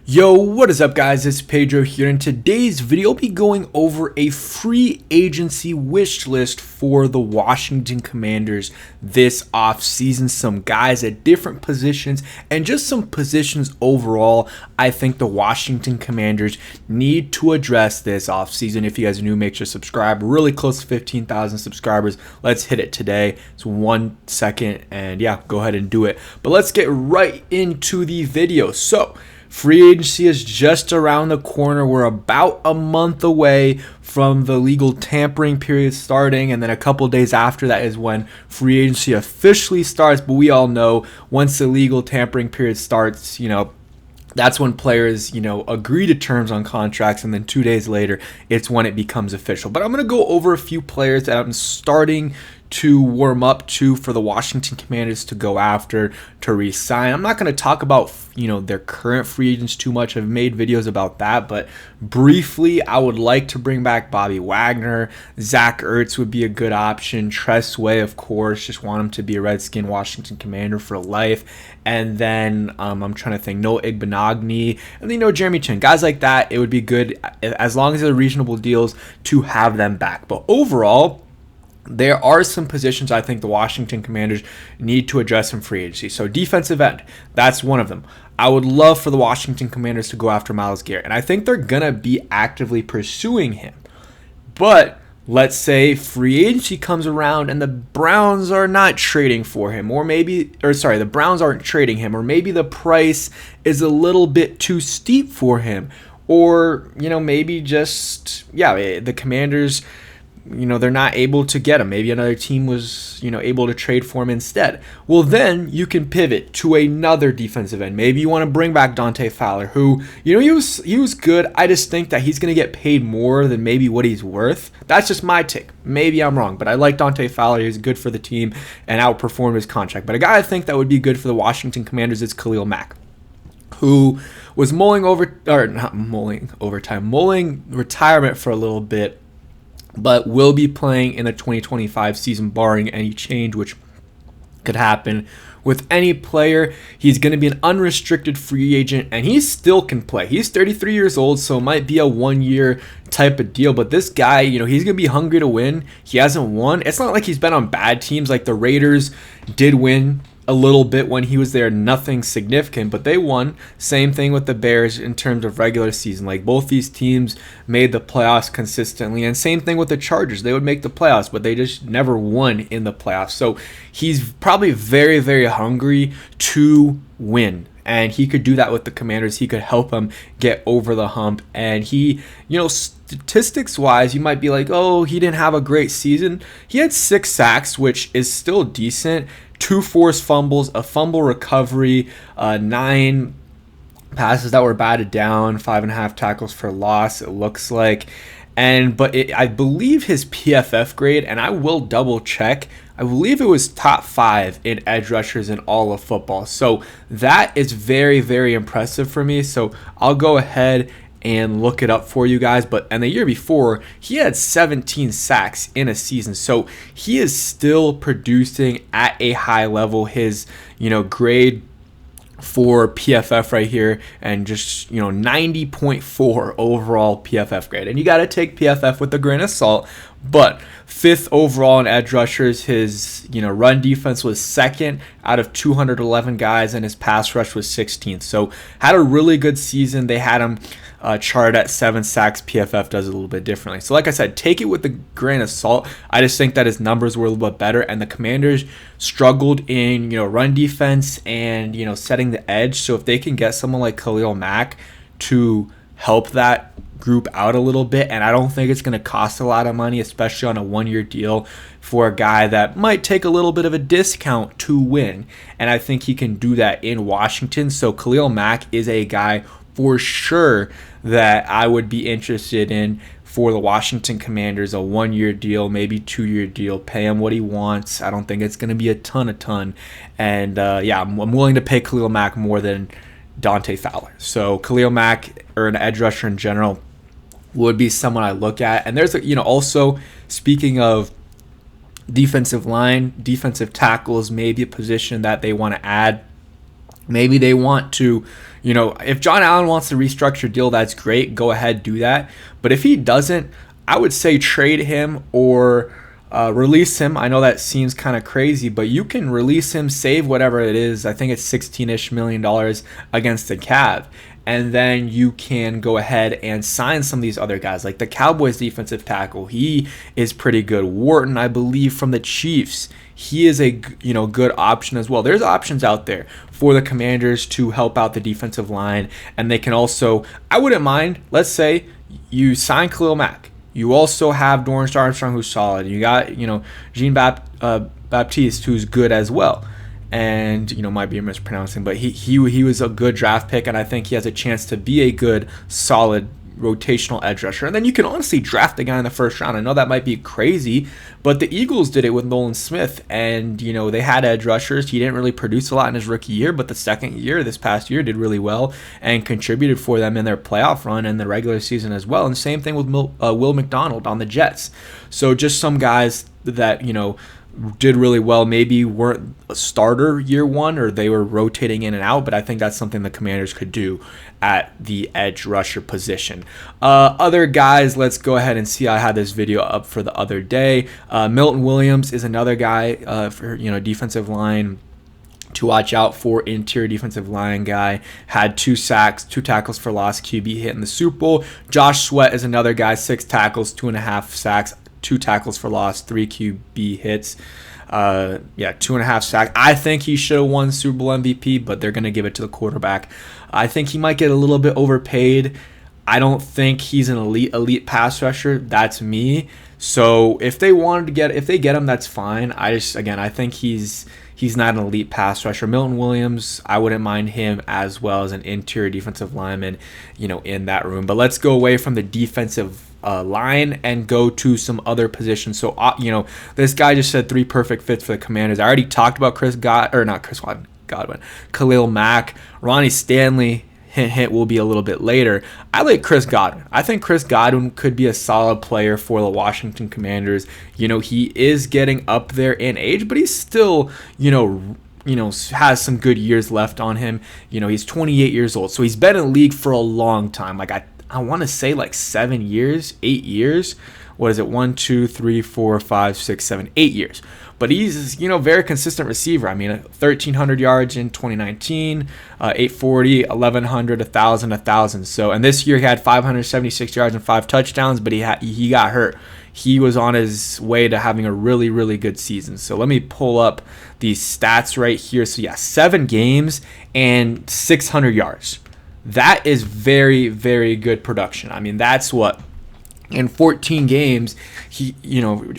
Yo, what is up guys, it's Pedro here. In today's video, I'll be going over a free agency wish list for the Washington Commanders this offseason. Some guys at different positions and just some positions overall I think the Washington Commanders need to address this offseason. If you guys are new, make sure to subscribe. We're really close to 15,000 subscribers. Let's hit it today. It's 1 second and yeah, go ahead and do it. But let's get right into the video. So, free agency is just around the corner. We're about a month away from the legal tampering period starting, and then a couple days after that is when free agency officially starts. But we all know once the legal tampering period starts, that's when players, agree to terms on contracts, and then 2 days later, it's when it becomes official. But I'm going to go over a few players that I'm starting to warm up to for the Washington Commanders to go after, to re-sign. I'm not going to talk about, their current free agents too much. I've made videos about that, but briefly, I would like to bring back Bobby Wagner. Zach Ertz would be a good option. Tress Way, of course, just want him to be a Redskin Washington Commander for life. And then I'm trying to think, Noah Igbenogany, and then Jeremy Chin. Guys like that, it would be good, as long as they're reasonable deals, to have them back. But overall, there are some positions I think the Washington Commanders need to address in free agency. So defensive end, that's one of them. I would love for the Washington Commanders to go after Myles Garrett, and I think they're going to be actively pursuing him. But let's say free agency comes around and the Browns are not trading for him, the Browns aren't trading him, or maybe the price is a little bit too steep for him, or, maybe just, the Commanders, they're not able to get him. Maybe another team was, able to trade for him instead. Well, then you can pivot to another defensive end. Maybe you want to bring back Dante Fowler, who, he was good. I just think that he's going to get paid more than maybe what he's worth. That's just my take. Maybe I'm wrong, but I like Dante Fowler. He's good for the team and outperformed his contract. But a guy I think that would be good for the Washington Commanders is Khalil Mack, who was mulling retirement for a little bit, but will be playing in the 2025 season, barring any change, which could happen with any player. He's going to be an unrestricted free agent, and he still can play. He's 33 years old, so it might be a 1-year type of deal, but this guy, he's going to be hungry to win. He hasn't won. It's not like he's been on bad teams. Like the Raiders did win a little bit when he was there, nothing significant, but they won. Same thing with the Bears in terms of regular season. Like both these teams made the playoffs consistently, and same thing with the Chargers. They would make the playoffs, but they just never won in the playoffs. So he's probably very, very hungry to win, and he could do that with the Commanders. He could help them get over the hump, and he, statistics wise, you might be like, oh, he didn't have a great season. He had 6 sacks, which is still decent. 2 forced fumbles, a fumble recovery, 9 passes that were batted down, 5.5 tackles for loss, it looks like. I believe his PFF grade, and I will double check, I believe it was top 5 in edge rushers in all of football. So that is very, very impressive for me. So I'll go ahead and look it up for you guys. And the year before, he had 17 sacks in a season. So he is still producing at a high level. His, grade for PFF right here, and just 90.4 overall PFF grade. And you got to take PFF with a grain of salt, but 5th overall in edge rushers. His run defense was 2nd out of 211 guys, and his pass rush was 16th. So had a really good season. They had him charted at 7 sacks. PFF does it a little bit differently. So like I said, take it with a grain of salt. I just think that his numbers were a little bit better, and the Commanders struggled in run defense and setting the edge. So if they can get someone like Khalil Mack to help that group out a little bit, and I don't think it's going to cost a lot of money, especially on a 1-year deal for a guy that might take a little bit of a discount to win, and I think he can do that in Washington. So Khalil Mack is a guy for sure that I would be interested in for the Washington Commanders. A 1-year deal, maybe 2-year deal, pay him what he wants. I don't think it's going to be a ton, and I'm willing to pay Khalil Mack more than Dante Fowler. So Khalil Mack, or an edge rusher in general, would be someone I look at. And there's also, speaking of defensive line, defensive tackles, maybe a position that they want to add. Maybe they want to, if John Allen wants to restructure deal, that's great. Go ahead, do that. But if he doesn't, I would say trade him or release him. I know that seems kind of crazy, but you can release him, save whatever it is. I think it's $16-ish million against the Cav. And then you can go ahead and sign some of these other guys, like the Cowboys defensive tackle. He is pretty good. Wharton, I believe, from the Chiefs. He is a good option as well. There's options out there for the Commanders to help out the defensive line, and they can also. I wouldn't mind. Let's say you sign Khalil Mack. You also have Dorrance Armstrong, who's solid. You got Jean Baptiste, who's good as well. And might be mispronouncing, but he was a good draft pick, and I think he has a chance to be a good, solid rotational edge rusher. And then you can honestly draft the guy in the first round. I know that might be crazy, but the Eagles did it with Nolan Smith, and they had edge rushers. He didn't really produce a lot in his rookie year, but the second year, this past year, did really well and contributed for them in their playoff run and the regular season as well. And same thing with Will McDonald on the Jets. So just some guys that did really well, maybe weren't a starter year one, or they were rotating in and out, but I think that's something the Commanders could do at the edge rusher position. Other guys, let's go ahead and see. I had this video up for the other day. Milton Williams is another guy for defensive line to watch out for. Interior defensive line guy, had 2 sacks, 2 tackles for loss, QB hit in the Super Bowl. Josh Sweat is another guy, 6 tackles, 2.5 sacks, 2 tackles for loss, 3 QB hits. 2.5 sacks. I think he should have won Super Bowl MVP, but they're going to give it to the quarterback. I think he might get a little bit overpaid. I don't think he's an elite pass rusher. That's me. So if they get him, that's fine. I think he's not an elite pass rusher. Milton Williams, I wouldn't mind him as well as an interior defensive lineman, in that room. But let's go away from the defensive line and go to some other positions. So, this guy just said 3 perfect fits for the Commanders. I already talked about Godwin, Khalil Mack, Ronnie Stanley. Hint will be a little bit later. I like Chris Godwin. I think Chris Godwin could be a solid player for the Washington Commanders. He is getting up there in age, but he's still, has some good years left on him. He's 28 years old, so he's been in the league for a long time. Like I want to say like 7 years, 8 years. What is it? 1, 2, 3, 4, 5, 6, 7, 8 years. But he's, very consistent receiver. I mean, 1,300 yards in 2019, 840, 1,100, 1,000, 1,000. So, and this year he had 576 yards and 5 touchdowns, but he got hurt. He was on his way to having a really, really good season. So let me pull up these stats right here. So 7 games and 600 yards. That is very, very good production. I mean, that's what. In 14 games, he,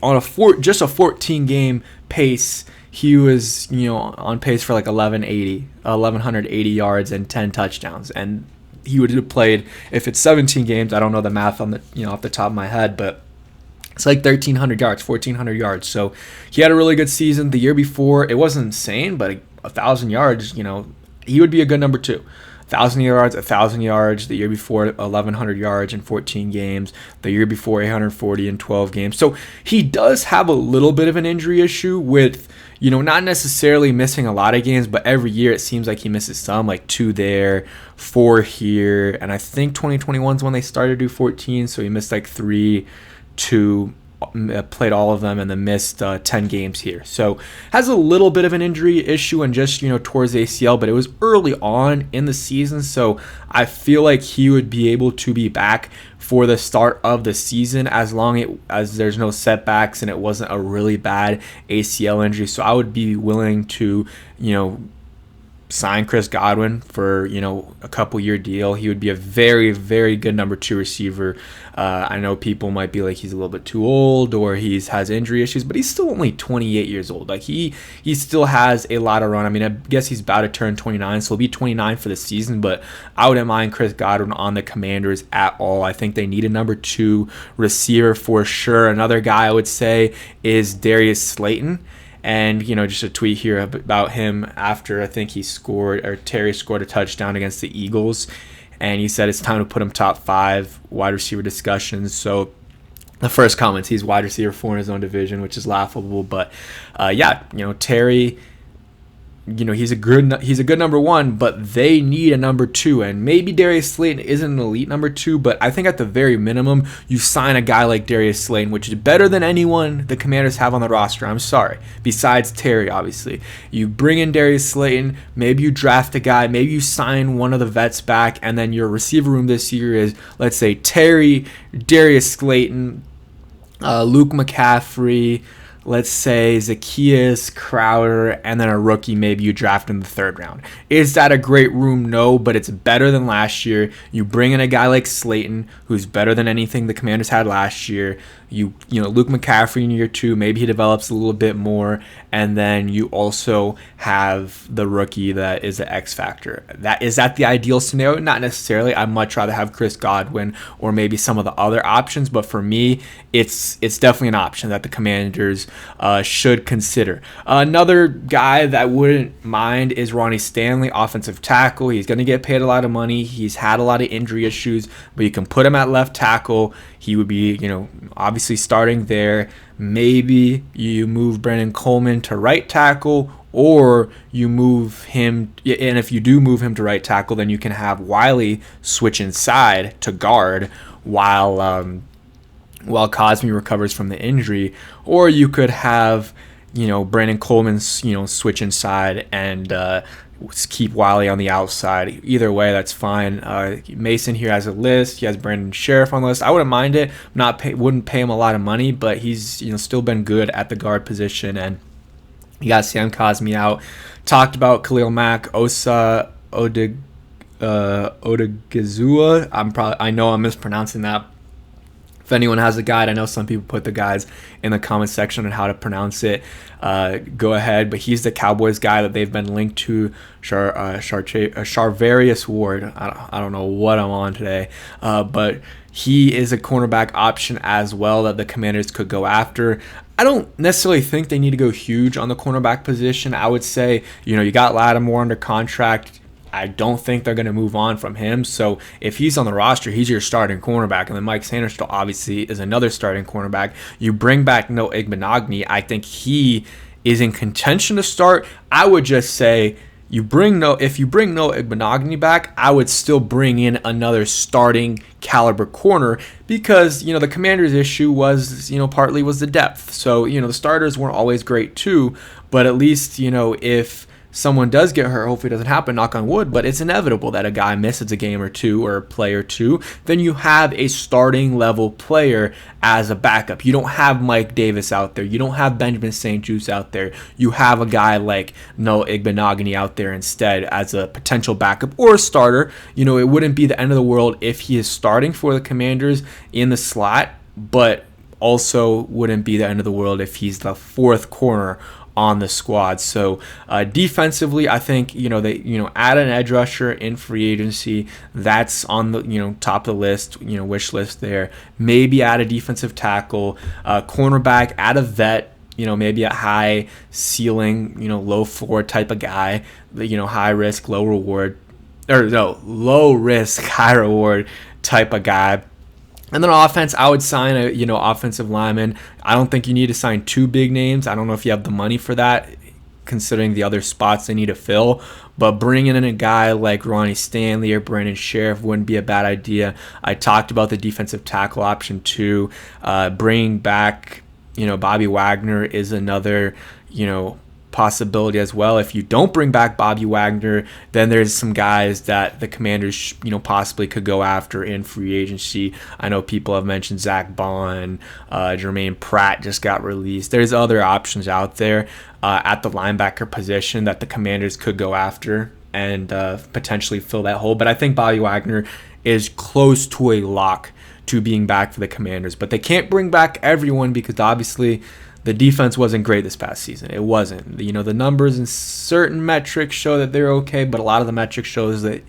on a 14 game pace, he was, on pace for like 1,180 yards and 10 touchdowns. And he would have played, if it's 17 games, I don't know the math on the, off the top of my head, but it's like 1,300 yards, 1,400 yards. So he had a really good season. The year before, it wasn't insane, but 1,000 yards, he would be a good number 2. 1,000 yards. The year before, 1,100 yards in 14 games. The year before, 840 in 12 games. So he does have a little bit of an injury issue with, not necessarily missing a lot of games, but every year it seems like he misses some, like 2 there, 4 here. And I think 2021 is when they started to do 14, so he missed like 3, 2, played all of them, and then missed 10 games here. So has a little bit of an injury issue and just towards ACL, but it was early on in the season, so I feel like he would be able to be back for the start of the season as long as there's no setbacks and it wasn't a really bad ACL injury. So I would be willing to sign Chris Godwin for a couple year deal. He would be a very, very good number 2 receiver. I know people might be like he's a little bit too old or has injury issues, but he's still only 28 years old. Like he still has a lot of run. I mean, I guess he's about to turn 29, so he'll be 29 for the season, but I wouldn't mind Chris Godwin on the Commanders at all. I think they need a number 2 receiver for sure. Another guy I would say is Darius Slayton. And, just a tweet here about him after I think Terry scored a touchdown against the Eagles. And he said it's time to put him top 5 wide receiver discussions. So the first comments, he's wide receiver 4 in his own division, which is laughable. But, Terry he's a good number one, but they need a number two. And maybe Darius Slayton isn't an elite number two, but I think at the very minimum, you sign a guy like Darius Slayton, which is better than anyone the Commanders have on the roster. I'm sorry. Besides Terry, obviously. You bring in Darius Slayton, maybe you draft a guy, maybe you sign one of the vets back, and then your receiver room this year is, let's say, Terry, Darius Slayton, Luke McCaffrey, let's say Zacchaeus, Crowder, and then a rookie maybe you draft in the third round. Is that a great room? No, but it's better than last year. You bring in a guy like Slayton, who's better than anything the Commanders had last year. Luke McCaffrey in year two, maybe he develops a little bit more, and then you also have the rookie that is the X factor. Is that the ideal scenario? Not necessarily. I'd much rather have Chris Godwin or maybe some of the other options, but for me, it's definitely an option that the Commanders should consider. Another guy that wouldn't mind is Ronnie Stanley, offensive tackle. He's going to get paid a lot of money. He's had a lot of injury issues, but you can put him at left tackle. He would be, obviously starting there. Maybe you move Brandon Coleman to right tackle, or you move him, and if you do move him to right tackle, then you can have Wiley switch inside to guard while Cosme recovers from the injury, or you could have, Brandon Coleman, switch inside and keep Wiley on the outside. Either way, that's fine. Mason here has a list. He has Brandon Sheriff on the list. I wouldn't mind it. Wouldn't pay him a lot of money, but he's still been good at the guard position. And you got Sam Cosme out. Talked about Khalil Mack, Osa Odigizua. I know I'm mispronouncing that. If anyone has a guide, I know some people put the guides in the comment section on how to pronounce it. Go ahead. But he's the Cowboys guy that they've been linked to. Charvarius Ward. I don't know what I'm on today. But he is a cornerback option as well that the Commanders could go after. I don't necessarily think they need to go huge on the cornerback position. I would say, you got Lattimore under contract. I don't think they're going to move on from him. So if he's on the roster, he's your starting cornerback. And then Mike Sanderson obviously is another starting cornerback. You bring back Noah Igbenogany. I think he is in contention to start. I would just say if you bring Noah Igbenogany back, I would still bring in another starting caliber corner because, the Commanders' issue was, partly was the depth. So, the starters weren't always great too. But at least, if someone does get hurt, hopefully it doesn't happen, knock on wood, but it's inevitable that a guy misses a game or two or a play or two, then you have a starting level player as a backup. You don't have Mike Davis out there. You don't have Benjamin St. Juste out there. You have a guy like Noah Igbenogany out there instead as a potential backup or a starter. It wouldn't be the end of the world if he is starting for the Commanders in the slot, but also wouldn't be the end of the world if he's the fourth corner on the squad. So defensively, I think they add an edge rusher in free agency. That's on the top of the list, wish list there. Maybe add a defensive tackle, cornerback, add a vet. Maybe a high ceiling, low floor type of guy. High risk, low reward, low risk, high reward type of guy. And then on offense, I would sign a offensive lineman. I don't think you need to sign two big names. I don't know if you have the money for that, considering the other spots they need to fill. But bringing in a guy like Ronnie Stanley or Brandon Sheriff wouldn't be a bad idea. I talked about the defensive tackle option too. Bringing back Bobby Wagner is another possibility as well. If you don't bring back Bobby Wagner, then there's some guys that the Commanders possibly could go after in free agency. I know people have mentioned Zach Bond, Jermaine Pratt just got released. There's other options out there at the linebacker position that the Commanders could go after and potentially fill that hole. But I think Bobby Wagner is close to a lock to being back for the Commanders. But they can't bring back everyone because obviously the defense wasn't great this past season. It wasn't. The numbers and certain metrics show that they're okay, but a lot of the metrics shows that,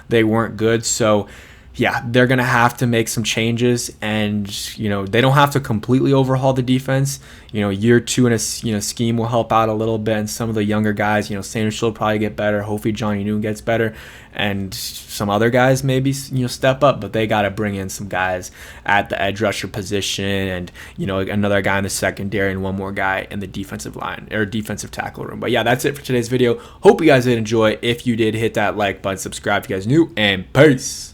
they weren't good. So yeah, they're going to have to make some changes, and, they don't have to completely overhaul the defense. Year two in a, scheme will help out a little bit, and some of the younger guys, Sanders will probably get better. Hopefully Johnny Newton gets better, and some other guys maybe, step up, but they got to bring in some guys at the edge rusher position, and, another guy in the secondary, and one more guy in the defensive line or defensive tackle room. But yeah, that's it for today's video. Hope you guys did enjoy. If you did, hit that like button, subscribe if you guys new, and peace.